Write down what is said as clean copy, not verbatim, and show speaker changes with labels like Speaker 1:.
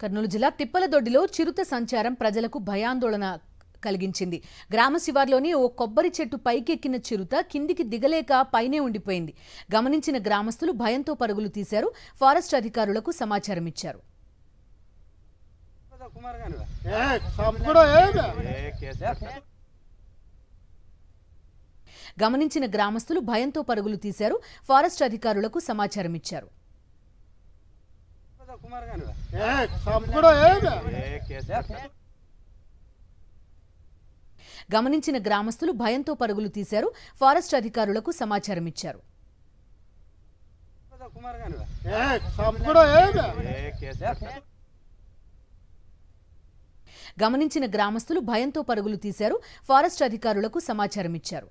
Speaker 1: కర్నూలు జిల్లా తిప్పలదొడ్డిలో చిరుత సంచారం ప్రజలకు భయాందోళన కలిగించింది. గ్రామ శివార్లోని ఓ కొబ్బరి చెట్టు పైకెక్కిన చిరుత కిందికి దిగలేక పైనే ఉండిపోయింది. గమనించిన గ్రామస్తులు భయంతో పరుగులు తీశారు. ఫారెస్ట్ అధికారులకు సమాచారం ఇచ్చారు. గమనించిన గ్రామస్తులు భయంతో పరుగులు తీశారు. ఫారెస్ట్ అధికారులకు సమాచారం ఇచ్చారు. గమనించిన గ్రామస్తులు భయంతో పరుగులు తీశారు. ఫారెస్ట్ అధికారులకు సమాచారం ఇచ్చారు. గమనించిన గ్రామస్తులు భయంతో పరుగులు తీశారు. ఫారెస్ట్ అధికారులకు సమాచారం ఇచ్చారు.